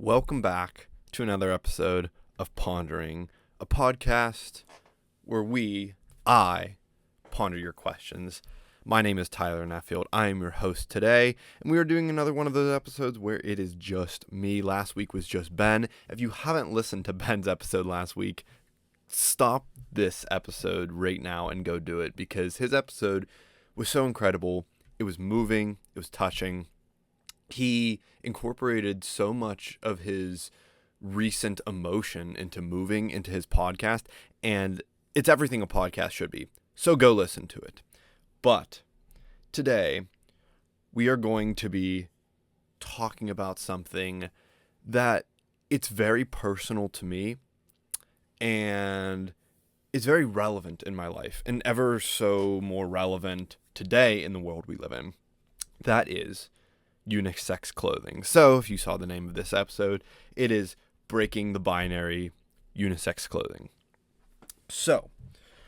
Welcome back to another episode of Pondering, a podcast where I ponder your questions. My name is Tyler Neffield. I am your host today, and we are doing another one of those episodes where it is just me. Last week was just Ben. If you haven't listened to Ben's episode last week, stop this episode right now and go do it, because his episode was so incredible. It was moving. It was touching. He incorporated so much of his recent emotion into his podcast, and it's everything a podcast should be. So go listen to it. But today we are going to be talking about something that it's very personal to me, and it's very relevant in my life, and ever so more relevant today in the world we live in. That is Unisex Clothing. So if you saw the name of this episode, it is Breaking the Binary, Unisex Clothing. So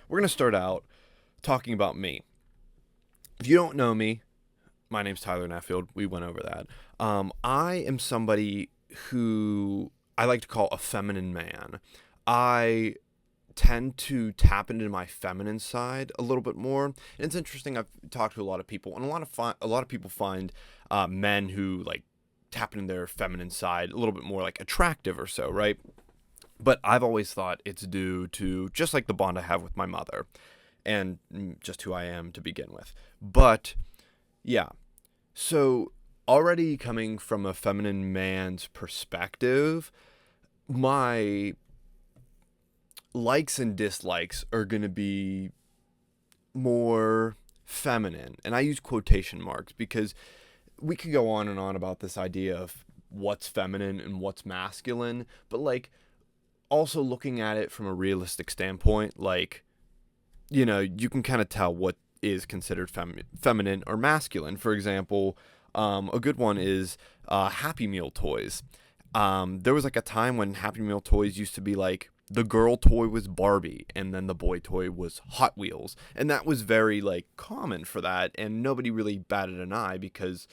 we're going to start out talking about me. If you don't know me, my name's Tyler Neffield. We went over that. I am somebody who I like to call a feminine man. I tend to tap into my feminine side a little bit more. And it's interesting. I've talked to a lot of people, and a lot of people find men who like tap into their feminine side a little bit more like attractive or so, right? But I've always thought it's due to just like the bond I have with my mother and just who I am to begin with. But yeah, so already coming from a feminine man's perspective, my likes and dislikes are going to be more feminine. And I use quotation marks because we could go on and on about this idea of what's feminine and what's masculine, but like also looking at it from a realistic standpoint, like, you know, you can kind of tell what is considered feminine or masculine. For example, a good one is Happy Meal toys. There was like a time when Happy Meal toys used to be like the girl toy was Barbie and then the boy toy was Hot Wheels. And that was very like common for that. And nobody really batted an eye because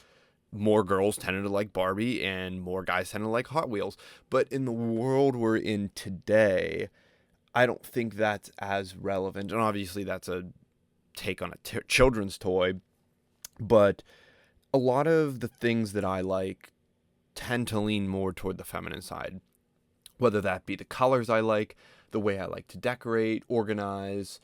more girls tended to like Barbie and more guys tended to like Hot Wheels. But in the world we're in today, I don't think that's as relevant. And obviously that's a take on a children's toy. But a lot of the things that I like tend to lean more toward the feminine side. Whether that be the colors I like, the way I like to decorate, organize,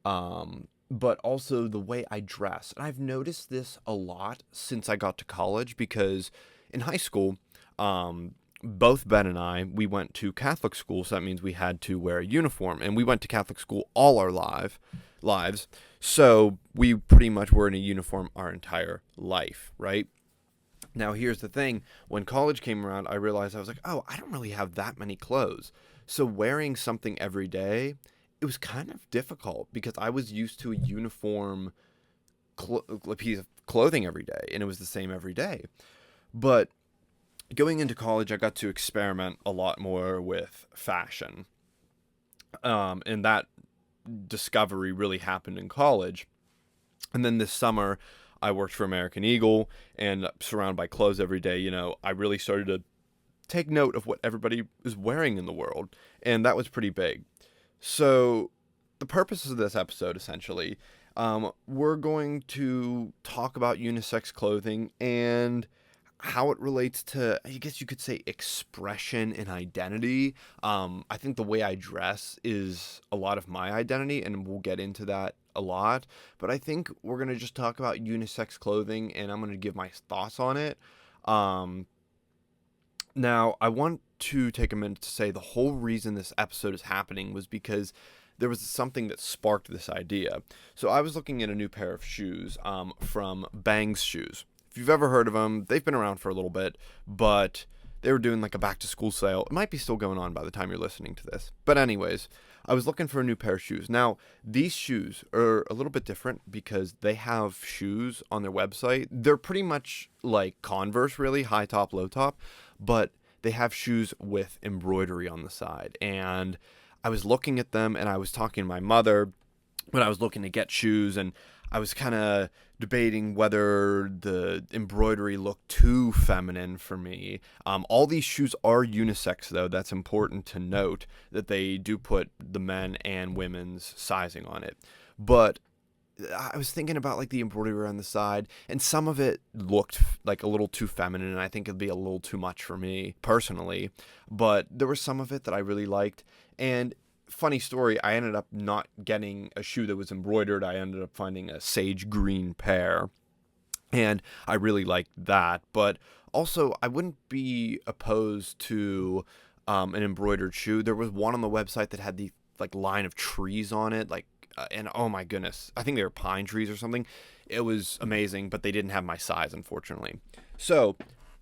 but also the way I dress. And I've noticed this a lot since I got to college, because in high school, both Ben and I, we went to Catholic school, so that means we had to wear a uniform. And we went to Catholic school all our lives, so we pretty much were in a uniform our entire life, right? Now, here's the thing. When college came around, I realized I was like, oh, I don't really have that many clothes. So wearing something every day, it was kind of difficult because I was used to a uniform piece of clothing every day, and it was the same every day. But going into college, I got to experiment a lot more with fashion. And that discovery really happened in college. And then this summer, I worked for American Eagle, and surrounded by clothes every day, you know, I really started to take note of what everybody is wearing in the world, and that was pretty big. So the purpose of this episode, essentially, we're going to talk about unisex clothing and how it relates to, I guess you could say, expression and identity. I think the way I dress is a lot of my identity, and we'll get into that a lot, but I think we're going to just talk about unisex clothing, and I'm going to give my thoughts on it. Now, I want to take a minute to say the whole reason this episode is happening was because there was something that sparked this idea. So I was looking at a new pair of shoes from Bang's Shoes. If you've ever heard of them, they've been around for a little bit, but they were doing like a back to school sale. It might be still going on by the time you're listening to this. But anyways, I was looking for a new pair of shoes. Now, these shoes are a little bit different because they have shoes on their website. They're pretty much like Converse, really, high top, low top, but they have shoes with embroidery on the side. And I was looking at them, and I was talking to my mother, when I was looking to get shoes, and I was kind of debating whether the embroidery looked too feminine for me. All these shoes are unisex, though. That's important to note that they do put the men and women's sizing on it. But I was thinking about like the embroidery on the side, and some of it looked like a little too feminine, and I think it'd be a little too much for me personally. But there was some of it that I really liked, and funny story, I ended up not getting a shoe that was embroidered. I ended up finding a sage green pair, and I really liked that. But also, I wouldn't be opposed to an embroidered shoe. There was one on the website that had the like line of trees on it, like, and oh my goodness, I think they were pine trees or something. It was amazing, but they didn't have my size, unfortunately. So,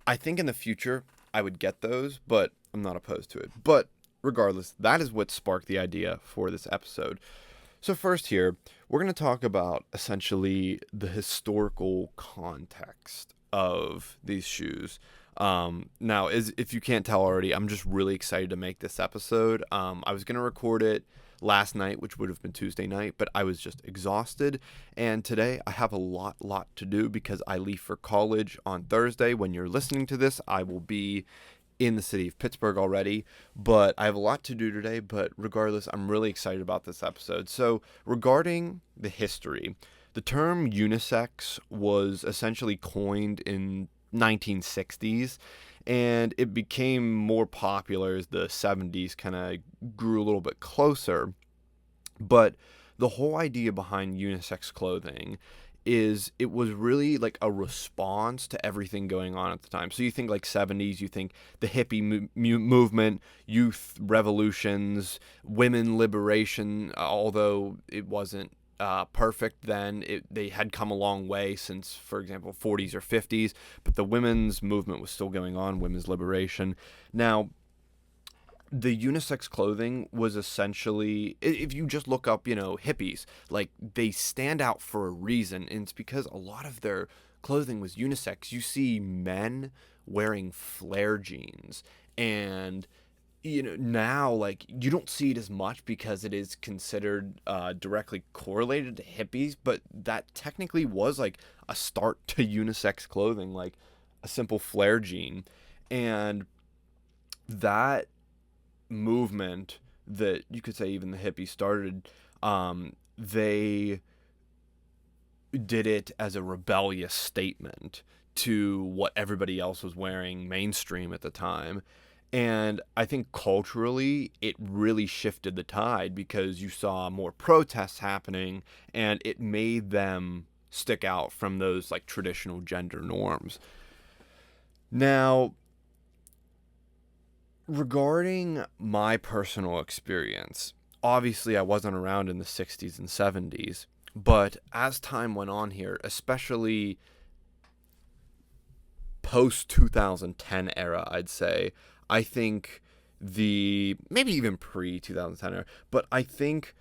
I think in the future I would get those, but I'm not opposed to it. But regardless, that is what sparked the idea for this episode. So, first, here, we're going to talk about essentially the historical context of these shoes. Now, if you can't tell already, I'm just really excited to make this episode. I was going to record it last night, which would have been Tuesday night, but I was just exhausted. And today, I have a lot to do because I leave for college on Thursday. When you're listening to this, I will be in the city of Pittsburgh already, but I have a lot to do today. But regardless, I'm really excited about this episode. So, regarding the history, the term unisex was essentially coined in 1960s, and it became more popular as the 70s kind of grew a little bit closer. But the whole idea behind unisex clothing is it was really like a response to everything going on at the time. So you think like 70s, you think the hippie movement, youth revolutions, women liberation, although it wasn't perfect then. They had come a long way since, for example, 40s or 50s, but the women's movement was still going on, women's liberation. Now, the unisex clothing was essentially, if you just look up, hippies, like they stand out for a reason, and it's because a lot of their clothing was unisex. You see men wearing flare jeans, and now like you don't see it as much because it is considered directly correlated to hippies, but that technically was like a start to unisex clothing, like a simple flare jean. And that movement that you could say even the hippies started, they did it as a rebellious statement to what everybody else was wearing mainstream at the time. And I think culturally, it really shifted the tide because you saw more protests happening, and it made them stick out from those like traditional gender norms. Now, regarding my personal experience, obviously I wasn't around in the 60s and 70s, but as time went on here, especially post 2010 era, I'd say, I think maybe even pre 2010 era, but I think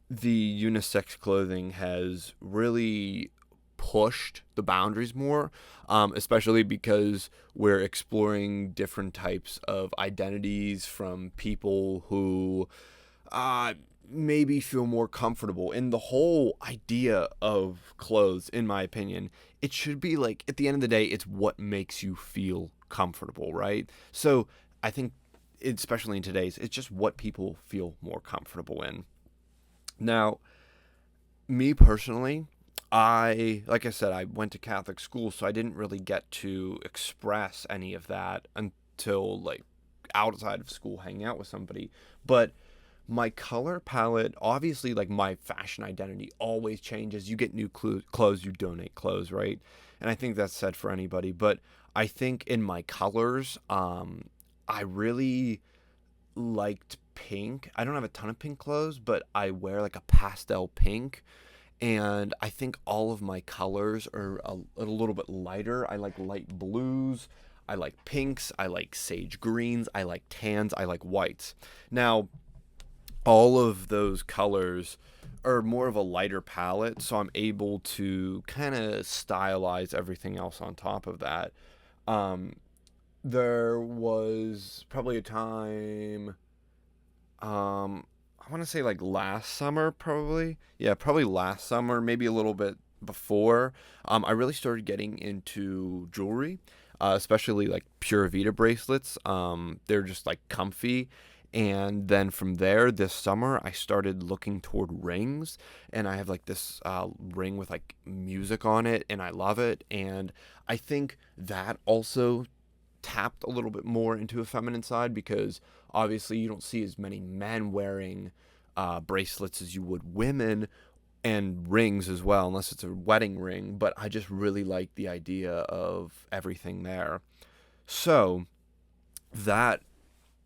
the unisex clothing has really pushed the boundaries more, especially because we're exploring different types of identities from people who maybe feel more comfortable. And the whole idea of clothes, in my opinion, it should be like, at the end of the day, it's what makes you feel comfortable, right? So I think, especially in today's, it's just what people feel more comfortable in. Now, me personally, like I said, I went to Catholic school, so I didn't really get to express any of that until like outside of school, hanging out with somebody. But my color palette, obviously, like my fashion identity always changes. You get new clothes, you donate clothes, right? And I think that's said for anybody. But I think in my colors, I really liked pink. I don't have a ton of pink clothes, but I wear like a pastel pink. And I think all of my colors are a little bit lighter. I like light blues. I like pinks. I like sage greens. I like tans. I like whites. Now, all of those colors are more of a lighter palette, so I'm able to kind of stylize everything else on top of that. Um, there was probably a time, um, I want to say like last summer, probably. Yeah, probably last summer, maybe a little bit before. I really started getting into jewelry, especially like Pura Vida bracelets. They're just like comfy. And then from there, this summer, I started looking toward rings, and I have like this ring with like music on it, and I love it. And I think that also tapped a little bit more into a feminine side because obviously you don't see as many men wearing bracelets as you would women, and rings as well, unless it's a wedding ring. But I just really like the idea of everything there. So that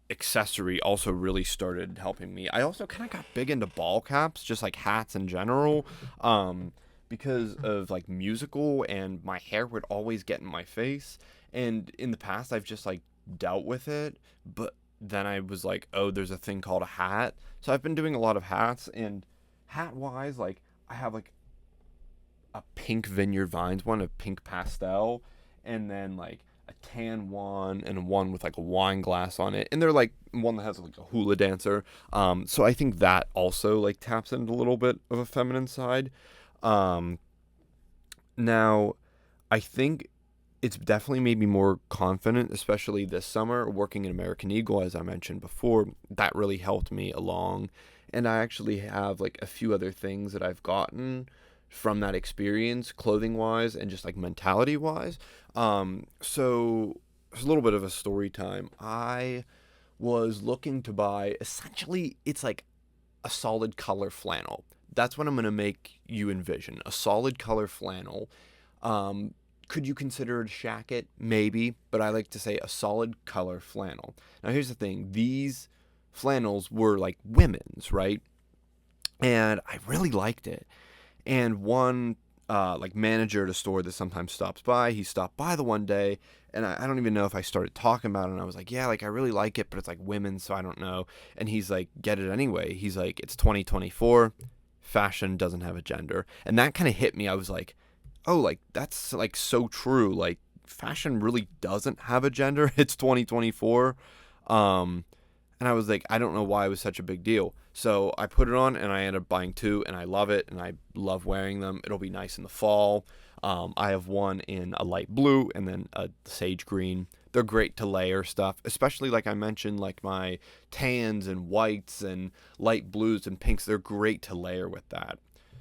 accessory also really started helping me. I also kind of got big into ball caps, just like hats in general, because of like musical, and my hair would always get in my face. And in the past, I've just like dealt with it, but then I was like, oh, there's a thing called a hat. So I've been doing a lot of hats, and hat wise, like I have like a pink Vineyard Vines one, a pink pastel, and then like a tan one and one with like a wine glass on it, and they're like one that has like a hula dancer. So I think that also like taps into a little bit of a feminine side. Um, Now I think it's definitely made me more confident, especially this summer working in American Eagle, as I mentioned before. That really helped me along, and I actually have like a few other things that I've gotten from that experience, clothing wise and just like mentality wise. So it's a little bit of a story time. I was looking to buy, essentially it's like a solid color flannel. That's what I'm gonna make you envision. A solid color flannel. Um, could you consider it a shacket? Maybe, but I like to say a solid color flannel. Now here's the thing: these flannels were like women's, right? And I really liked it. And one like manager at a store that sometimes stops by, he stopped by the one day, and I don't even know if I started talking about it, and I was like, yeah, like I really like it, but it's like women, so I don't know. And he's like, get it anyway. He's like, it's 2024, fashion doesn't have a gender. And that kind of hit me. I was like, oh, like that's like so true. Like fashion really doesn't have a gender. It's 2024. Um, and I was like, I don't know why it was such a big deal. So I put it on, and I ended up buying two, and I love it, and I love wearing them. It'll be nice in the fall. I have one in a light blue and then a sage green. They're great to layer stuff, especially like I mentioned, like my tans and whites and light blues and pinks. They're great to layer with that.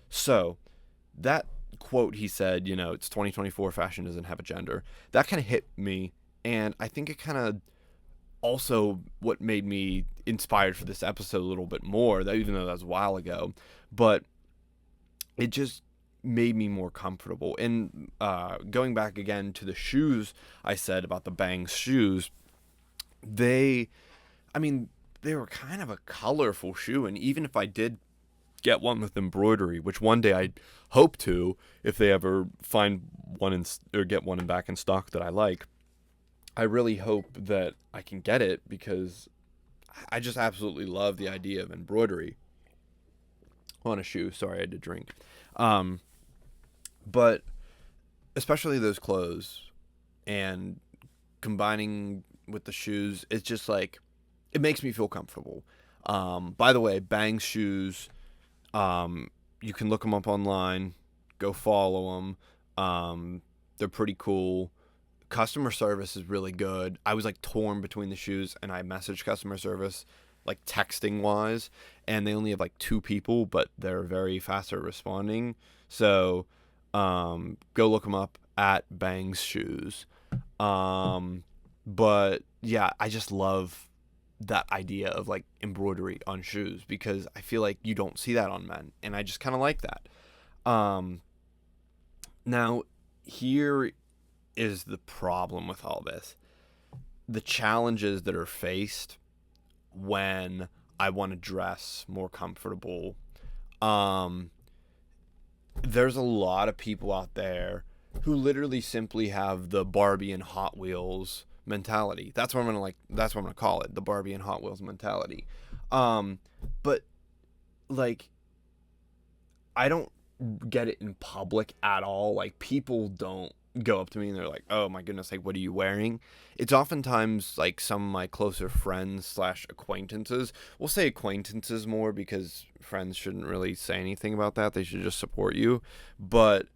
So that quote he said, it's 2024, fashion doesn't have a gender. That kind of hit me, and I think it kind of also what made me inspired for this episode a little bit more, that even though that was a while ago, but it just made me more comfortable. And going back again to the shoes, I said about the Bangs shoes, they I mean they were kind of a colorful shoe, and even if I did get one with embroidery, which one day I hope to, if they ever find one or get one back in stock that I like, I really hope that I can get it, because I just absolutely love the idea of embroidery on a shoe. Sorry, I had to drink. Um, but especially those clothes and combining with the shoes, it's just like, it makes me feel comfortable. By the way, Bang shoes, you can look them up online, go follow them. They're pretty cool. Customer service is really good. I was like torn between the shoes, and I messaged customer service like texting wise, and they only have like two people, but they're very fast at responding. So go look them up at Bangs Shoes. But yeah, I just love that idea of like embroidery on shoes, because I feel like you don't see that on men, and I just kind of like that. Um, Now, here is the problem with all this: the challenges that are faced when I want to dress more comfortable. Um, there's a lot of people out there who literally simply have the Barbie and Hot Wheels mentality. That's what I'm gonna like. That's what I'm gonna call it: the Barbie and Hot Wheels mentality. Um, but like, I don't get it in public at all. Like, people don't go up to me and they're like, "Oh my goodness, like what are you wearing?" It's oftentimes like some of my closer friends slash acquaintances. We'll say acquaintances more because friends shouldn't really say anything about that. They should just support you. But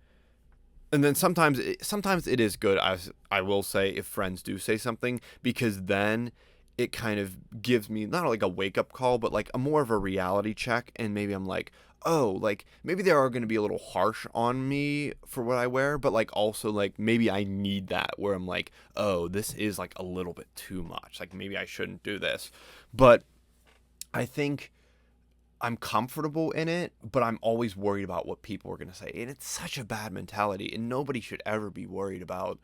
and then sometimes it is good, as I will say, if friends do say something, because then it kind of gives me not like a wake up call, but like a more of a reality check, and maybe I'm like, oh, like maybe they are going to be a little harsh on me for what I wear, but like also like maybe I need that where I'm like, oh, this is like a little bit too much, like maybe I shouldn't do this. But I think I'm comfortable in it, but I'm always worried about what people are going to say. And it's such a bad mentality. And nobody should ever be worried about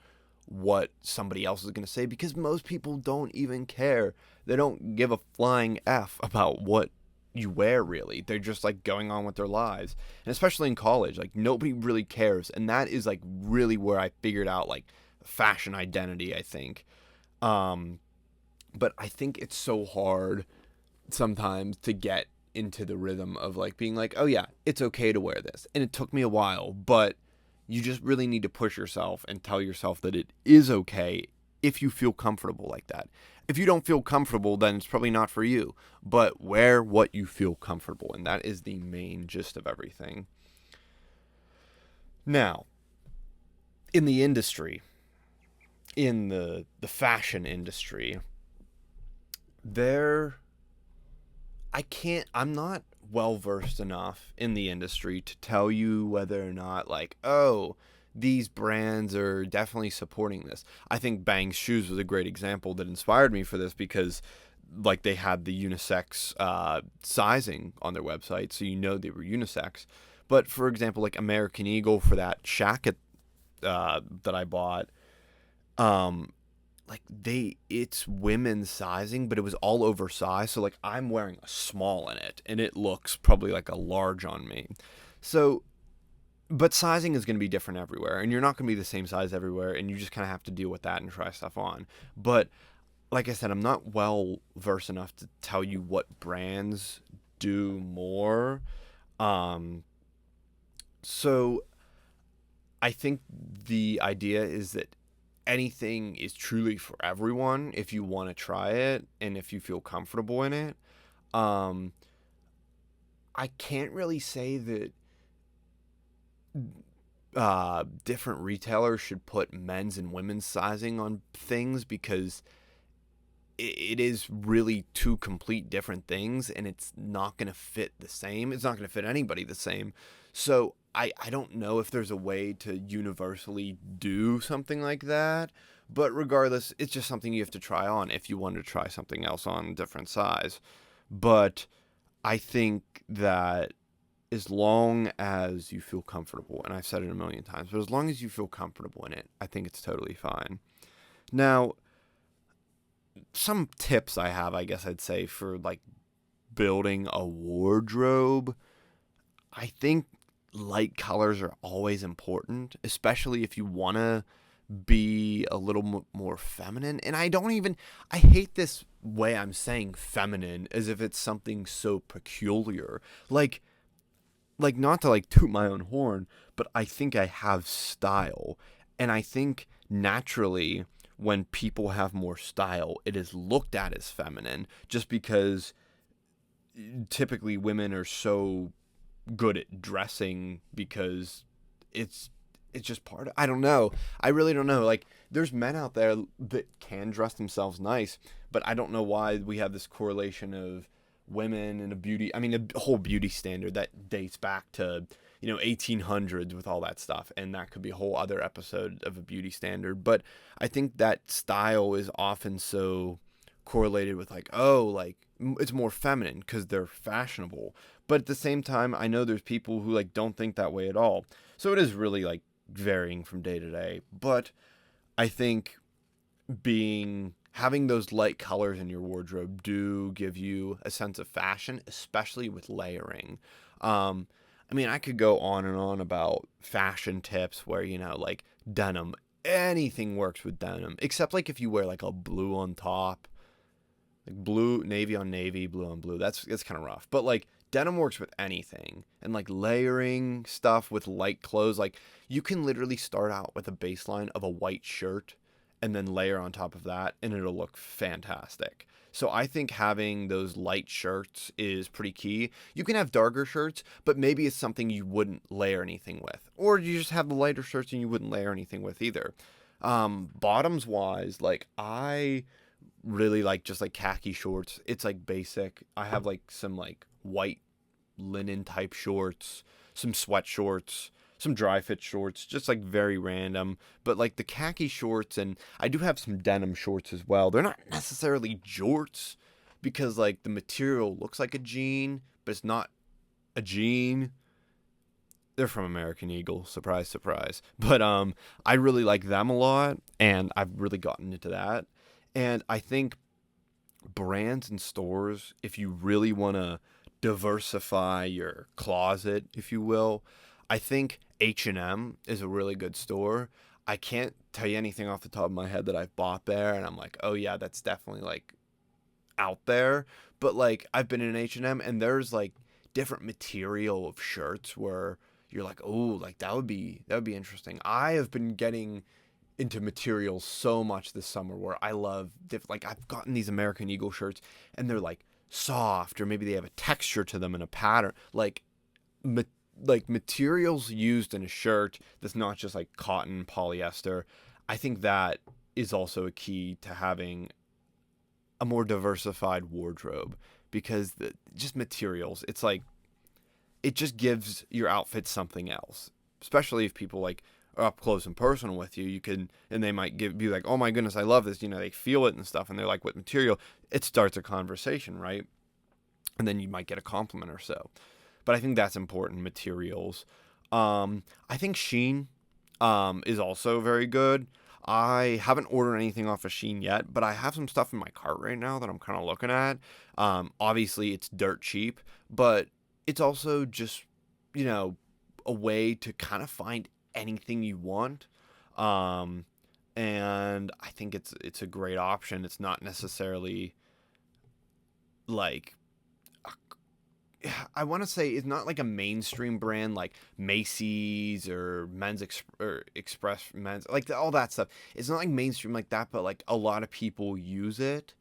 what somebody else is going to say, because most people don't even care. They don't give a flying F about what you wear, really. They're just like going on with their lives. And especially in college, like nobody really cares. And that is like really where I figured out like fashion identity, I think. Um, but I think it's so hard sometimes to get into the rhythm of like being like, oh yeah, it's okay to wear this. And it took me a while, but you just really need to push yourself and tell yourself that it is okay if you feel comfortable like that. If you don't feel comfortable, then it's probably not for you. But wear what you feel comfortable, and that is the main gist of everything. Now, in the industry, in the fashion industry, there I'm not well versed enough in the industry to tell you whether or not, like, oh, these brands are definitely supporting this. I think Bang's Shoes was a great example that inspired me for this, because, like, they had the unisex sizing on their website, so you know they were unisex. But, for example, like American Eagle, for that jacket that I bought, um, like it's women's sizing, but it was all oversized, so like I'm wearing a small in it and it looks probably like a large on me. So but sizing is going to be different everywhere, and you're not going to be the same size everywhere, and you just kind of have to deal with that and try stuff on. But like I said, I'm not well versed enough to tell you what brands do more. um so I think the idea is that anything is truly for everyone if you want to try it and if you feel comfortable in it. Um, I can't really say that different retailers should put men's and women's sizing on things, because it is really two complete different things, and it's not going to fit the same. It's not going to fit anybody the same. So I don't know if there's a way to universally do something like that. But regardless, it's just something you have to try on if you want to try something else on a different size. But I think that as long as you feel comfortable, and I've said it a million times, but as long as you feel comfortable in it, I think it's totally fine. Now, some tips I have, I guess I'd say, for like building a wardrobe. I think light colors are always important, especially if you want to be a little more feminine. And I hate this way I'm saying feminine as if it's something so peculiar. Like, not to like toot my own horn, but I think I have style. And I think naturally when people have more style, it is looked at as feminine, just because typically women are so good at dressing, because it's just part of, I don't know. I really don't know. Like, there's men out there that can dress themselves nice, but I don't know why we have this correlation of women and a whole beauty standard that dates back to, 1800s with all that stuff, and that could be a whole other episode of a beauty standard. But I think that style is often so correlated with like, oh, like it's more feminine because they're fashionable. But at the same time, I know there's people who like don't think that way at all. So it is really like varying from day to day. But I think having those light colors in your wardrobe do give you a sense of fashion, especially with layering. I could go on and on about fashion tips where, like denim, anything works with denim, except like if you wear like a blue on top, like blue, navy on navy, blue on blue, that's kind of rough. But like denim works with anything. And like layering stuff with light clothes, like you can literally start out with a baseline of a white shirt and then layer on top of that and it'll look fantastic. So I think having those light shirts is pretty key. You can have darker shirts, but maybe it's something you wouldn't layer anything with. Or you just have the lighter shirts and you wouldn't layer anything with either. Bottoms wise, like I really like just like khaki shorts. It's like basic. I have like some like white linen type shorts, some sweat shorts, some dry fit shorts, just like very random. But like the khaki shorts, and I do have some denim shorts as well. They're not necessarily jorts because like the material looks like a jean, but it's not a jean. They're from American Eagle, surprise, surprise. But I really like them a lot, and I've really gotten into that. And I think brands and stores, if you really want to diversify your closet, if you will, I think H&M is a really good store. I can't tell you anything off the top of my head that I've bought there, and I'm like, oh yeah, that's definitely like out there. But like I've been in H&M, and there's like different material of shirts where you're like, oh, like that would be interesting. I have been getting into materials so much this summer where I love like I've gotten these American Eagle shirts and they're like soft, or maybe they have a texture to them and a pattern, like ma- like materials used in a shirt that's not just like cotton, polyester. I think that is also a key to having a more diversified wardrobe, because just materials, it's like it just gives your outfit something else. Especially if people like are up close and personal with you, you can, and they might be like, "Oh my goodness, I love this." You know, they feel it and stuff, and they're like, "What material?" It starts a conversation, right? And then you might get a compliment or so. But I think that's important. Materials. I think Sheen, is also very good. I haven't ordered anything off of Sheen yet, but I have some stuff in my cart right now that I'm kind of looking at. Obviously, it's dirt cheap, but it's also just, you know, a way to kind of find anything you want. Um, and I think it's a great option. It's not necessarily like I want to say it's not like a mainstream brand like Macy's or or Express Men's, like all that stuff. It's not like mainstream like that, but like a lot of people use it.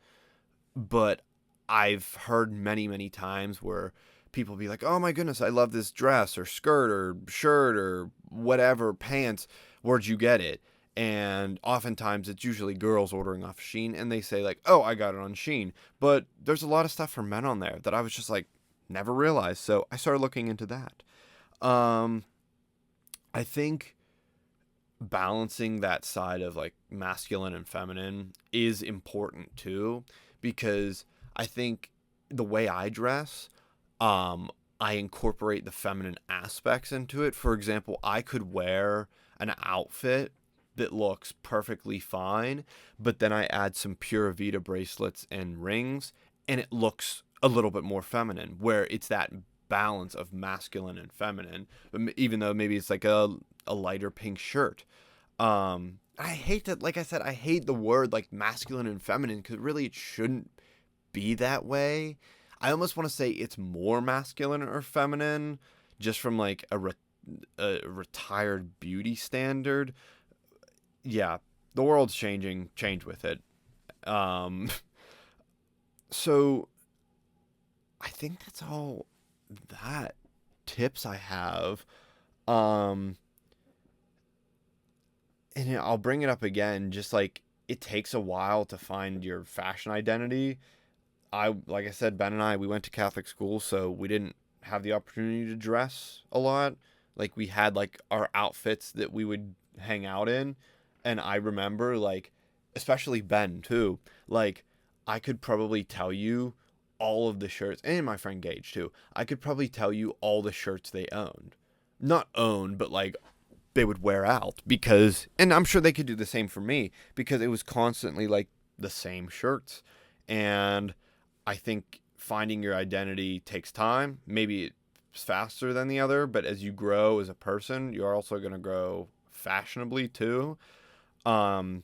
But I've heard many, many times where people be like, "Oh my goodness, I love this dress or skirt or shirt or whatever, pants. Where'd you get it?" And oftentimes it's usually girls ordering off Shein, and they say like, "Oh, I got it on Shein." But there's a lot of stuff for men on there that I was just like never realized. So I started looking into that. Um, I think balancing that side of like masculine and feminine is important too, because I think the way I dress, I incorporate the feminine aspects into it. For example, I could wear an outfit that looks perfectly fine, but then I add some Pura Vida bracelets and rings, and it looks a little bit more feminine, where it's that balance of masculine and feminine, but even though maybe it's like a lighter pink shirt. I hate that, like I said, I hate the word like masculine and feminine, because really it shouldn't be that way. I almost want to say it's more masculine or feminine, just from like a retired beauty standard. Yeah, the world's changing. Change with it. Um, so I think that's all that tips I have. Um, and I'll bring it up again. Just like it takes a while to find your fashion identity. Like I said, Ben and I, we went to Catholic school, so we didn't have the opportunity to dress a lot. Like we had like our outfits that we would hang out in, and I remember like, especially Ben too. Like I could probably tell you all of the shirts, and my friend Gage too. I could probably tell you all the shirts they owned, not owned, but like they would wear out, because, and I'm sure they could do the same for me, because it was constantly like the same shirts. And I think finding your identity takes time. Maybe it's faster than the other, but as you grow as a person, you're also going to grow fashionably too. Um,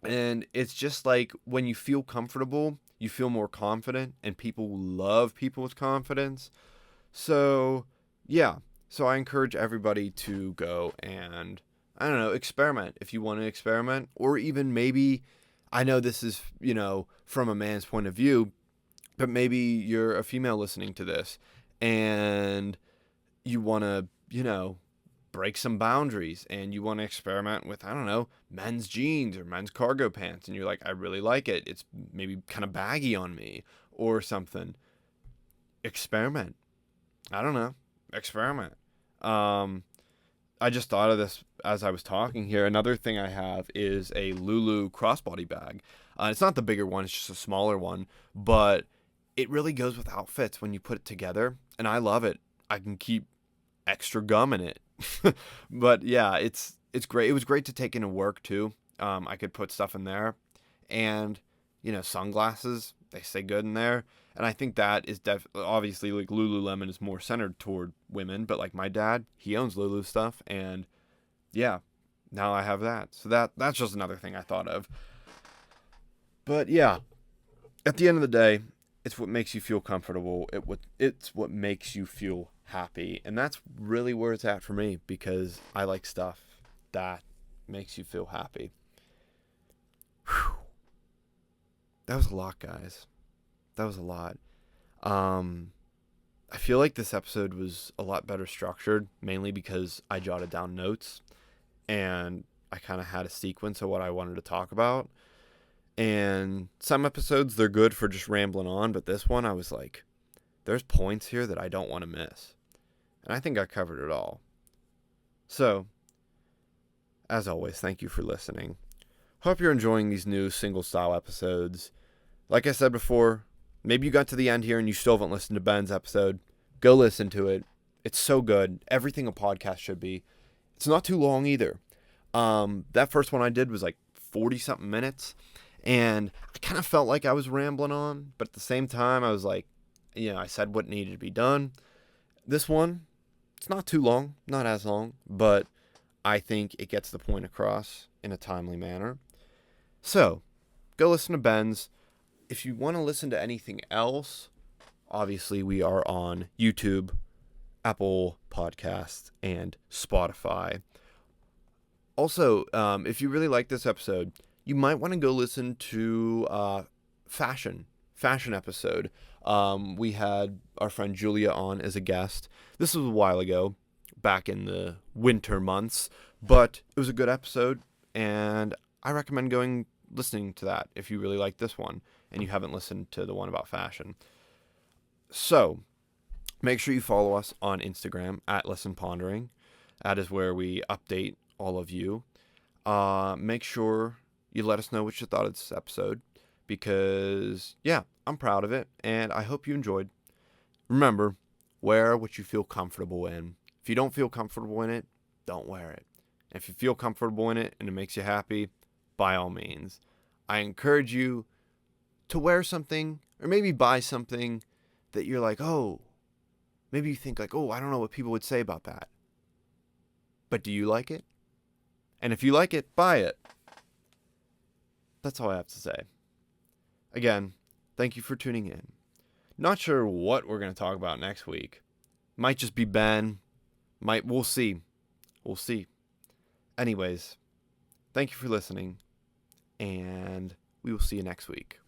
and it's just like when you feel comfortable, you feel more confident, and people love people with confidence. So, yeah. So I encourage everybody to go and, I don't know, experiment if you want to experiment. Or even maybe, I know this is, from a man's point of view, but maybe you're a female listening to this and you want to, break some boundaries and you want to experiment with, I don't know, men's jeans or men's cargo pants. And you're like, I really like it. It's maybe kind of baggy on me or something. Experiment. I don't know. Experiment. I just thought of this as I was talking here. Another thing I have is a Lulu crossbody bag. It's not the bigger one, it's just a smaller one, but it really goes with outfits when you put it together, and I love it. I can keep extra gum in it. But yeah, it's great. It was great to take into work too. I could put stuff in there, and sunglasses, they stay good in there. And I think that is obviously, like, Lululemon is more centered toward women, but like my dad, he owns Lulu stuff, and yeah, now I have that. So that's just another thing I thought of. But yeah, at the end of the day, it's what makes you feel comfortable. It's what makes you feel happy, and that's really where it's at for me, because I like stuff that makes you feel happy. Whew. That was a lot, guys. That was a lot. I feel like this episode was a lot better structured, mainly because I jotted down notes and I kind of had a sequence of what I wanted to talk about. And some episodes, they're good for just rambling on, but this one I was like, there's points here that I don't want to miss. And I think I covered it all. So, as always, thank you for listening. Hope you're enjoying these new single style episodes. Like I said before, maybe you got to the end here and you still haven't listened to Ben's episode. Go listen to it. It's so good. Everything a podcast should be. It's not too long either. That first one I did was like 40-something minutes. And I kind of felt like I was rambling on. But at the same time, I was like, I said what needed to be done. This one, it's not too long. Not as long. But I think it gets the point across in a timely manner. So, go listen to Ben's. If you want to listen to anything else, obviously we are on YouTube, Apple Podcasts, and Spotify. Also, if you really like this episode, you might want to go listen to fashion episode. We had our friend Julia on as a guest. This was a while ago, back in the winter months, but it was a good episode, and I recommend listening to that if you really like this one and you haven't listened to the one about fashion. So, make sure you follow us on Instagram at Pondering. That is where we update all of you. Make sure you let us know what you thought of this episode, because, yeah, I'm proud of it, and I hope you enjoyed. Remember, wear what you feel comfortable in. If you don't feel comfortable in it, don't wear it. And if you feel comfortable in it and it makes you happy, by all means. I encourage you to wear something, or maybe buy something that you're like, oh, maybe you think like, oh, I don't know what people would say about that. But do you like it? And if you like it, buy it. That's all I have to say. Again, thank you for tuning in. Not sure what we're going to talk about next week. Might just be Ben. We'll see. We'll see. Anyways, thank you for listening, and we will see you next week.